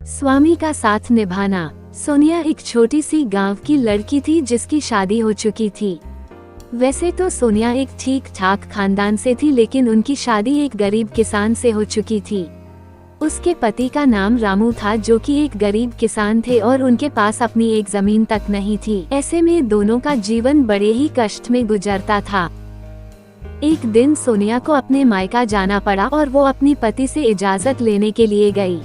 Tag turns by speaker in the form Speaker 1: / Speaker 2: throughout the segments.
Speaker 1: स्वामी का साथ निभाना। सोनिया एक छोटी सी गांव की लड़की थी जिसकी शादी हो चुकी थी। वैसे तो सोनिया एक ठीक ठाक खानदान से थी, लेकिन उनकी शादी एक गरीब किसान से हो चुकी थी। उसके पति का नाम रामू था, जो कि एक गरीब किसान थे और उनके पास अपनी एक जमीन तक नहीं थी। ऐसे में दोनों का जीवन बड़े ही कष्ट में गुजरता था। एक दिन सोनिया को अपने मायका जाना पड़ा और वो अपनी पति से इजाजत लेने के लिए गई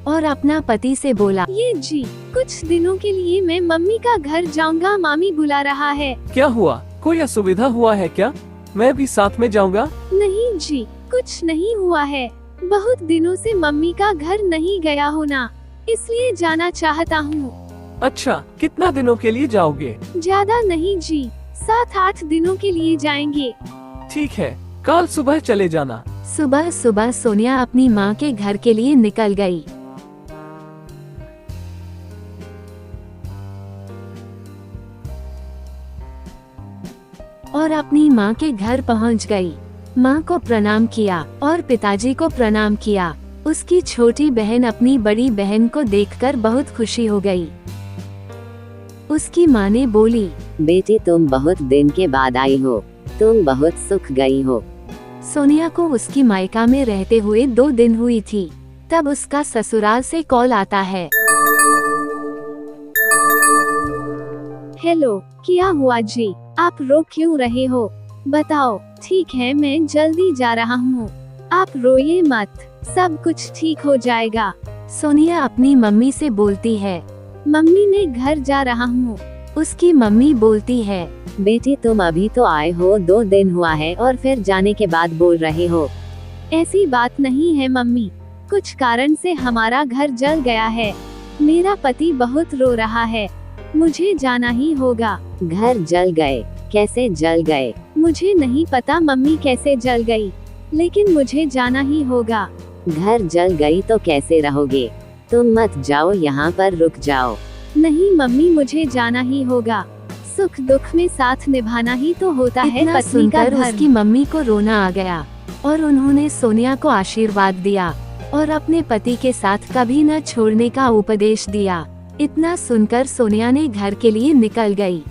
Speaker 1: और अपना पति से बोला,
Speaker 2: ये जी, कुछ दिनों के लिए मैं मम्मी का घर जाऊंगा, मामी बुला रहा है।
Speaker 3: क्या हुआ? कोई असुविधा हुआ है क्या? मैं भी साथ में जाऊंगा।
Speaker 2: नहीं जी, कुछ नहीं हुआ है। बहुत दिनों से मम्मी का घर नहीं गया हूँ ना, इसलिए जाना चाहता हूँ।
Speaker 3: अच्छा, कितना दिनों के लिए जाओगे?
Speaker 2: ज्यादा नहीं जी, 7-8 दिनों के लिए जाएंगे।
Speaker 3: ठीक है, कल सुबह चले जाना।
Speaker 1: सुबह सुबह सोनिया अपनी माँ के घर के लिए निकल गई। और अपनी माँ के घर पहुँच गई। माँ को प्रणाम किया और पिताजी को प्रणाम किया। उसकी छोटी बहन अपनी बड़ी बहन को देखकर बहुत खुशी हो गई। उसकी माँ ने बोली,
Speaker 4: बेटी तुम बहुत दिन के बाद आई हो, तुम बहुत सुख गई हो।
Speaker 1: सोनिया को उसकी मायका में रहते हुए 2 दिन हुई थी। तब उसका ससुराल से कॉल आता है।
Speaker 2: हेलो, क्या हुआ जी? आप रो क्यों रहे हो? बताओ। ठीक है, मैं जल्दी जा रहा हूँ, आप रोइए मत, सब कुछ ठीक हो जाएगा।
Speaker 1: सोनिया अपनी मम्मी से बोलती है,
Speaker 2: मम्मी मैं घर जा रहा हूँ।
Speaker 1: उसकी मम्मी बोलती है,
Speaker 4: बेटी तुम अभी तो आए हो, 2 दिन हुआ है और फिर जाने के बाद बोल रहे हो।
Speaker 2: ऐसी बात नहीं है मम्मी, कुछ कारण से हमारा घर जल गया है। मेरा पति बहुत रो रहा है, मुझे जाना ही होगा।
Speaker 4: घर जल गए? कैसे जल गए?
Speaker 2: मुझे नहीं पता मम्मी कैसे जल गई, लेकिन मुझे जाना ही होगा।
Speaker 4: घर जल गई तो कैसे रहोगे? तुम मत जाओ, यहाँ पर रुक जाओ।
Speaker 2: नहीं मम्मी, मुझे जाना ही होगा। सुख दुख में साथ निभाना ही तो होता है
Speaker 1: इतना
Speaker 2: पत्नी का
Speaker 1: सुनकर
Speaker 2: धर्म।
Speaker 1: उसकी मम्मी को रोना आ गया और उन्होंने सोनिया को आशीर्वाद दिया और अपने पति के साथ कभी न छोड़ने का उपदेश दिया। इतना सुनकर सोनिया ने घर के लिए निकल गई।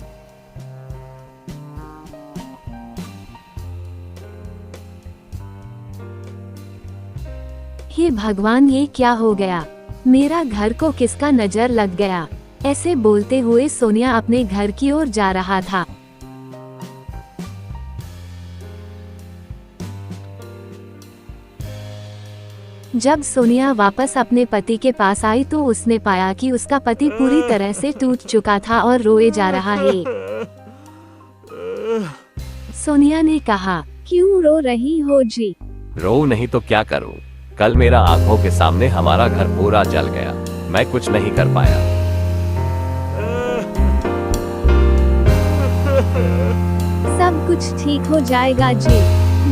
Speaker 1: हे भगवान, ये क्या हो गया? मेरा घर को किसका नजर लग गया? ऐसे बोलते हुए सोनिया अपने घर की ओर जा रहा था। जब सोनिया वापस अपने पति के पास आई तो उसने पाया कि उसका पति पूरी तरह से टूट चुका था और रोए जा रहा है। सोनिया ने कहा,
Speaker 2: क्यों रो रही हो जी?
Speaker 3: रो नहीं तो क्या करूं? कल मेरा आंखों के सामने हमारा घर पूरा जल गया, मैं कुछ नहीं कर पाया।
Speaker 2: सब कुछ ठीक हो जाएगा जी,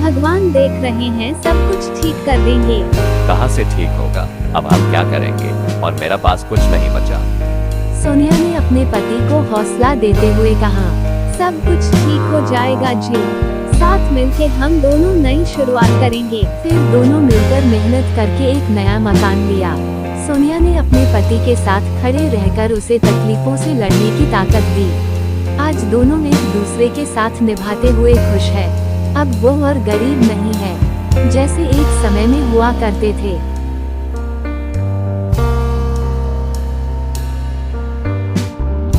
Speaker 2: भगवान देख रहे हैं, सब कुछ ठीक कर देंगे।
Speaker 3: कहाँ से ठीक होगा? अब हम क्या करेंगे? और मेरा पास कुछ नहीं बचा।
Speaker 1: सोनिया ने अपने पति को हौसला देते हुए कहा,
Speaker 2: सब कुछ ठीक हो जाएगा जी, साथ मिलके हम दोनों नई शुरुआत करेंगे।
Speaker 1: फिर दोनों मिलकर मेहनत करके एक नया मकान लिया। सोनिया ने अपने पति के साथ खड़े रहकर उसे तकलीफों से लड़ने की ताकत दी। आज दोनों एक दूसरे के साथ निभाते हुए खुश है। अब वो और गरीब नहीं है, जैसे एक समय में हुआ करते थे।